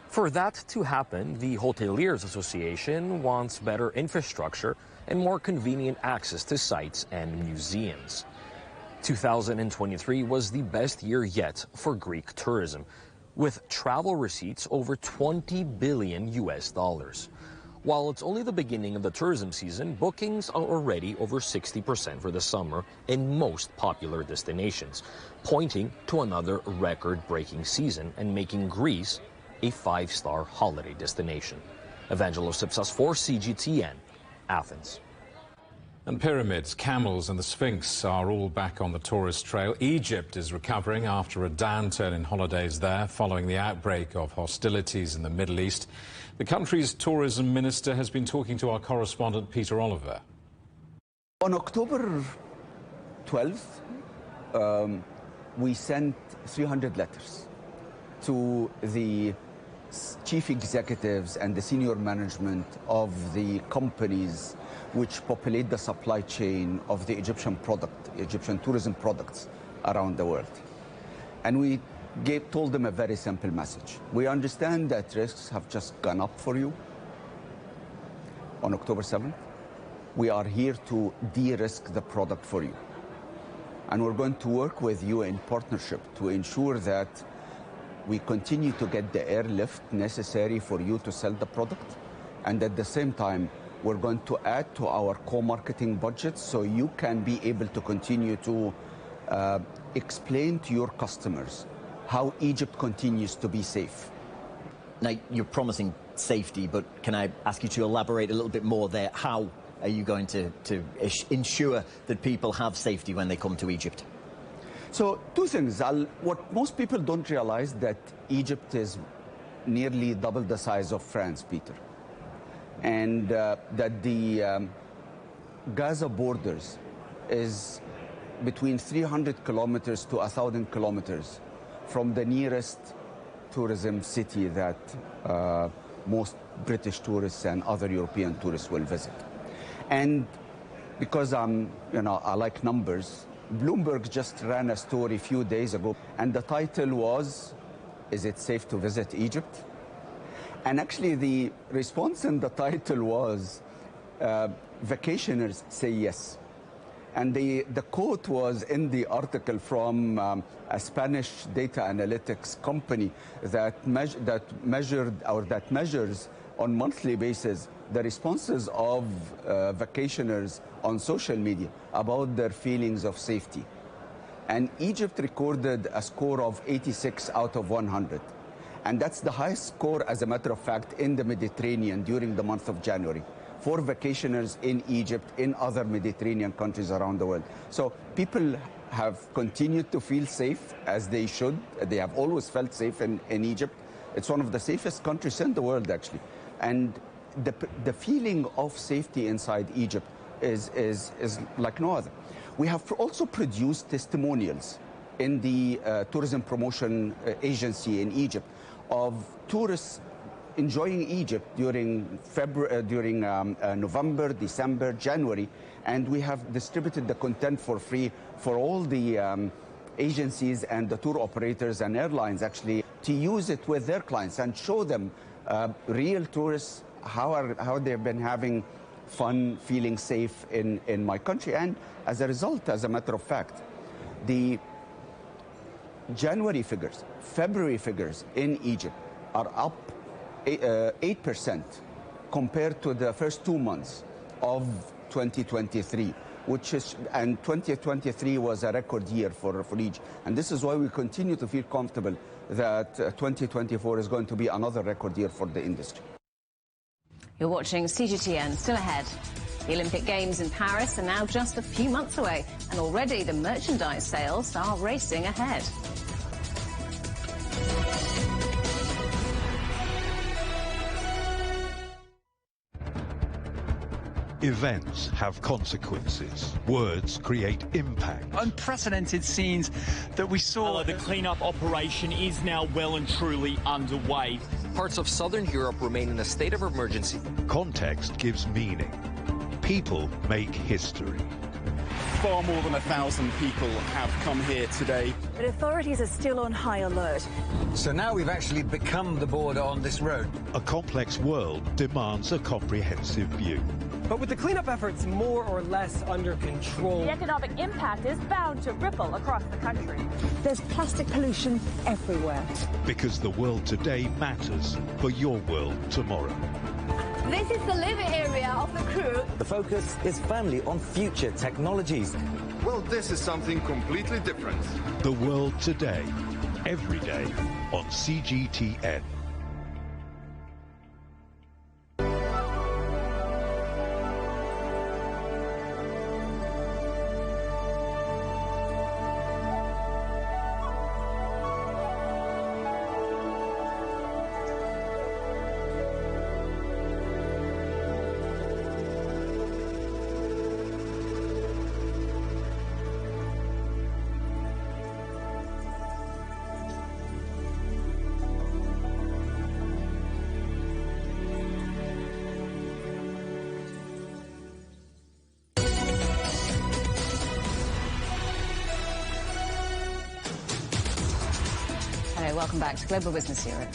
For that to happen, the Hoteliers Association wants better infrastructure and more convenient access to sites and museums. 2023 was the best year yet for Greek tourism, with travel receipts over $20 billion. While it's only the beginning of the tourism season, bookings are already over 60% for the summer in most popular destinations, pointing to another record-breaking season and making Greece a 5-star holiday destination. Evangelos Sipsas for CGTN, Athens. And pyramids, camels and the Sphinx are all back on the tourist trail. Egypt is recovering after a downturn in holidays there following the outbreak of hostilities in the Middle East. The country's tourism minister has been talking to our correspondent Peter Oliver. On October 12th, we sent 300 letters to the chief executives and the senior management of the companies which populate the supply chain of the Egyptian tourism products around the world. And we told them a very simple message. We understand that risks have just gone up for you on October 7th. We are here to de-risk the product for you. And we're going to work with you in partnership to ensure that we continue to get the airlift necessary for you to sell the product. And at the same time, we're going to add to our co-marketing budget so you can be able to continue to explain to your customers how Egypt continues to be safe. Now, you're promising safety, but can I ask you to elaborate a little bit more there? How are you going to ensure that people have safety when they come to Egypt? So, two things. What most people don't realize that Egypt is nearly double the size of France, Peter. And that the Gaza borders is between 300 kilometers to 1,000 kilometers from the nearest tourism city that most British tourists and other European tourists will visit. And because I like numbers, Bloomberg just ran a story a few days ago, and the title was, "Is it safe to visit Egypt?" And actually the response in the title was, "Vacationers say yes." And the quote was in the article from a Spanish data analytics company that measures on monthly basis the responses of vacationers on social media about their feelings of safety. And Egypt recorded a score of 86 out of 100. And that's the highest score, as a matter of fact, in the Mediterranean during the month of January for vacationers in Egypt, in other Mediterranean countries around the world. So people have continued to feel safe, as they should. They have always felt safe in Egypt. It's one of the safest countries in the world, actually. And the feeling of safety inside Egypt is like no other. We have also produced testimonials in the tourism promotion agency in Egypt of tourists enjoying Egypt during November, December, January, and we have distributed the content for free for all the agencies and the tour operators and airlines, actually, to use it with their clients and show them real tourists how they've been having fun, feeling safe in my country. And as a result, as a matter of fact, the January figures, February figures in Egypt are up 8% compared to the first 2 months of 2023, and 2023 was a record year for Egypt. And this is why we continue to feel comfortable that 2024 is going to be another record year for the industry. You're watching CGTN. Still ahead. The Olympic Games in Paris are now just a few months away, and already the merchandise sales are racing ahead. Events have consequences. Words create impact. Unprecedented scenes that we saw. The clean-up operation is now well and truly underway. Parts of southern Europe remain in a state of emergency. Context gives meaning. People make history. Far more than 1,000 people have come here today. But authorities are still on high alert. So now we've actually become the border on this road. A complex world demands a comprehensive view. But with the cleanup efforts more or less under control, The economic impact is bound to ripple across the country. There's plastic pollution everywhere. Because the world today matters for your world tomorrow. This is the living area of the crew. The focus is firmly on future technologies. Well, this is something completely different. The world today, every day on CGTN. Welcome back to Global Business Europe.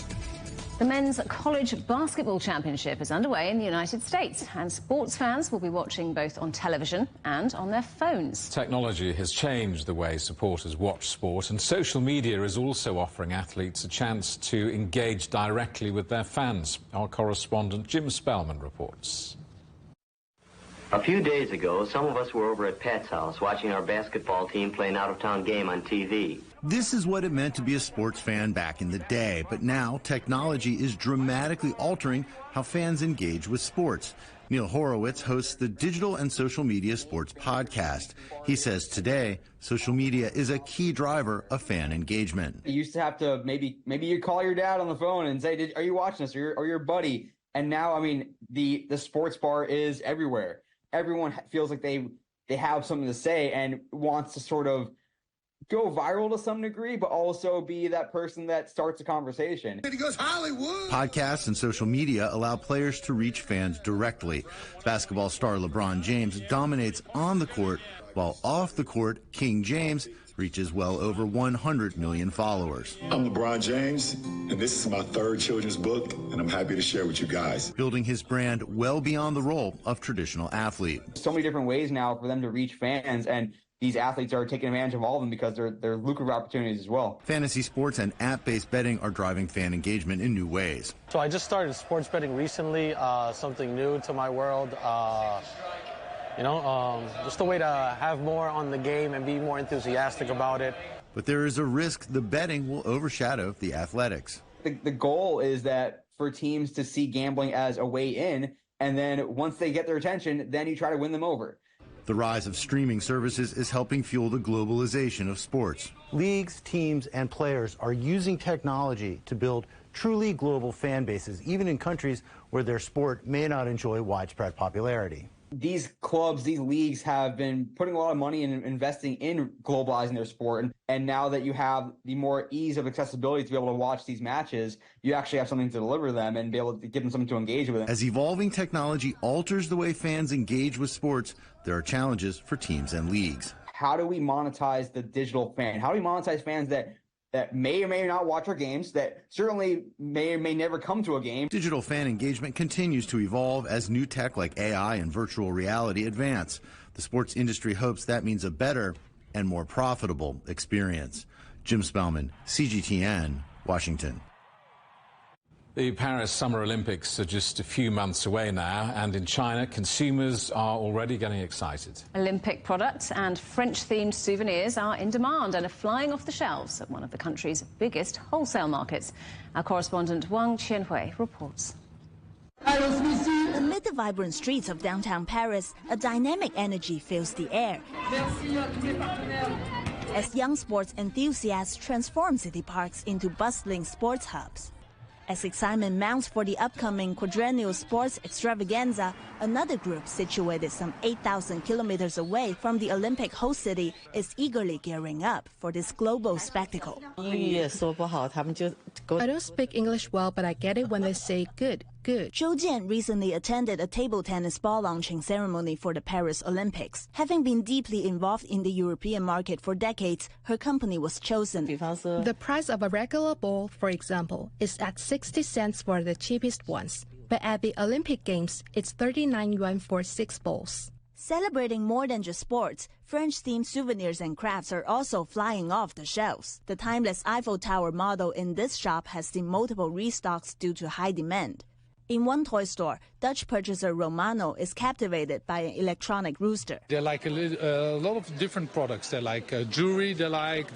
The Men's College Basketball Championship is underway in the United States, and sports fans will be watching both on television and on their phones. Technology has changed the way supporters watch sport, and social media is also offering athletes a chance to engage directly with their fans. Our correspondent Jim Spellman reports. A few days ago, some of us were over at Pat's house watching our basketball team play an out-of-town game on TV. This is what it meant to be a sports fan back in the day, but now technology is dramatically altering how fans engage with sports. Neil Horowitz hosts the Digital and Social Media Sports podcast. He says today, social media is a key driver of fan engagement. You used to have to maybe you call your dad on the phone and say, are you watching this, or your buddy? And now, I mean, the sports bar is everywhere. Everyone feels like they have something to say and wants to sort of go viral to some degree, but also be that person that starts a conversation. He goes Hollywood. Podcasts and social media allow players to reach fans directly. Basketball star LeBron James dominates on the court, while off the court, King James reaches well over 100 million followers. I'm LeBron James, and this is my third children's book, and I'm happy to share with you guys. Building his brand well beyond the role of traditional athlete. So many different ways now for them to reach fans, and these athletes are taking advantage of all of them because they're lucrative opportunities as well. Fantasy sports and app-based betting are driving fan engagement in new ways. So I just started sports betting recently, something new to my world. Just a way to have more on the game and be more enthusiastic about it. But there is a risk the betting will overshadow the athletics. The goal is that for teams to see gambling as a way in, and then once they get their attention, then you try to win them over. The rise of streaming services is helping fuel the globalization of sports. Leagues, teams, and players are using technology to build truly global fan bases, even in countries where their sport may not enjoy widespread popularity. These clubs, these leagues have been putting a lot of money and investing in globalizing their sport. And now that you have the more ease of accessibility to be able to watch these matches, you actually have something to deliver them and be able to give them something to engage with. As evolving technology alters the way fans engage with sports, there are challenges for teams and leagues. How do we monetize the digital fan? How do we monetize fans that may or may not watch our games, that certainly may or may never come to a game? Digital fan engagement continues to evolve as new tech like AI and virtual reality advance. The sports industry hopes that means a better and more profitable experience. Jim Spellman, CGTN, Washington. The Paris Summer Olympics are just a few months away now, and in China, consumers are already getting excited. Olympic products and French-themed souvenirs are in demand and are flying off the shelves at one of the country's biggest wholesale markets. Our correspondent Wang Qianhui reports. Amid the vibrant streets of downtown Paris, a dynamic energy fills the air as young sports enthusiasts transform city parks into bustling sports hubs. As excitement mounts for the upcoming quadrennial sports extravaganza, another group situated some 8,000 kilometers away from the Olympic host city is eagerly gearing up for this global spectacle. I don't speak English well, but I get it when they say good, good. Zhou Jian recently attended a table tennis ball launching ceremony for the Paris Olympics. Having been deeply involved in the European market for decades, her company was chosen. The price of a regular ball, for example, is at 60 cents for the cheapest ones. But at the Olympic Games, it's 39 yuan for 6 balls. Celebrating more than just sports, French-themed souvenirs and crafts are also flying off the shelves. The timeless Eiffel Tower model in this shop has seen multiple restocks due to high demand. In one toy store, Dutch purchaser Romano is captivated by an electronic rooster. They like a lot of different products. They like jewelry, they like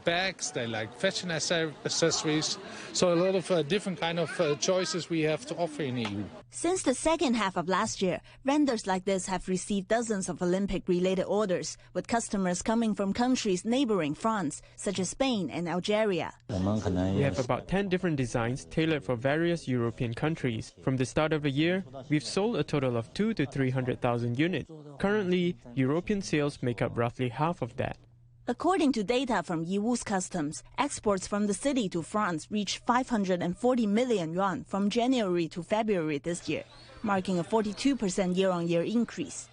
bags, they like fashion accessories. So a lot of different kind of choices we have to offer in EU. Since the second half of last year, vendors like this have received dozens of Olympic-related orders, with customers coming from countries neighboring France, such as Spain and Algeria. We have about 10 different designs tailored for various European countries. From the start of the year, we've sold a total of 200,000 to 300,000 units. Currently, European sales make up roughly half of that. According to data from Yiwu's customs, exports from the city to France reached 540 million yuan from January to February this year, marking a 42% year-on-year increase.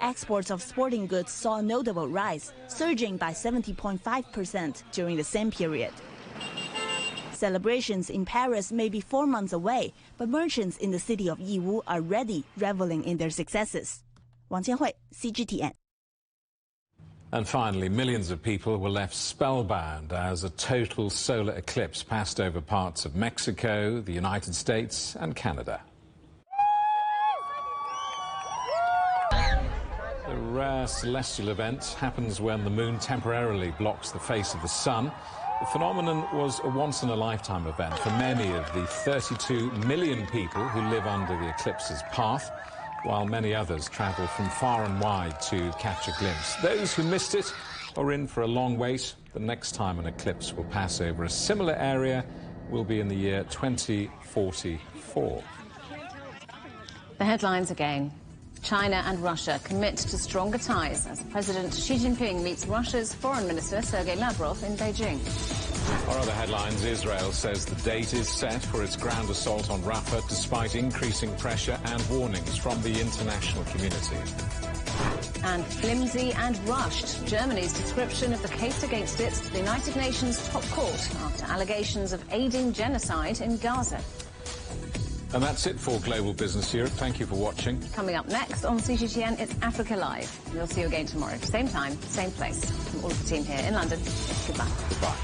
Exports of sporting goods saw a notable rise, surging by 70.5% during the same period. Celebrations in Paris may be 4 months away, but merchants in the city of Yiwu are ready, reveling in their successes. Wang Qianhui, CGTN. And finally, millions of people were left spellbound as a total solar eclipse passed over parts of Mexico, the United States and Canada. The rare celestial event happens when the moon temporarily blocks the face of the sun. The phenomenon was a once-in-a-lifetime event for many of the 32 million people who live under the eclipse's path, while many others travel from far and wide to catch a glimpse. Those who missed it are in for a long wait. The next time an eclipse will pass over a similar area will be in the year 2044. The headlines again. China and Russia commit to stronger ties as President Xi Jinping meets Russia's Foreign Minister Sergei Lavrov in Beijing. Our other headlines, Israel says the date is set for its ground assault on Rafah despite increasing pressure and warnings from the international community. And flimsy and rushed, Germany's description of the case against it to the United Nations top court after allegations of aiding genocide in Gaza. And that's it for Global Business Europe. Thank you for watching. Coming up next on CGTN, it's Africa Live. We'll see you again tomorrow, same time, same place. From all of the team here in London, goodbye. Goodbye.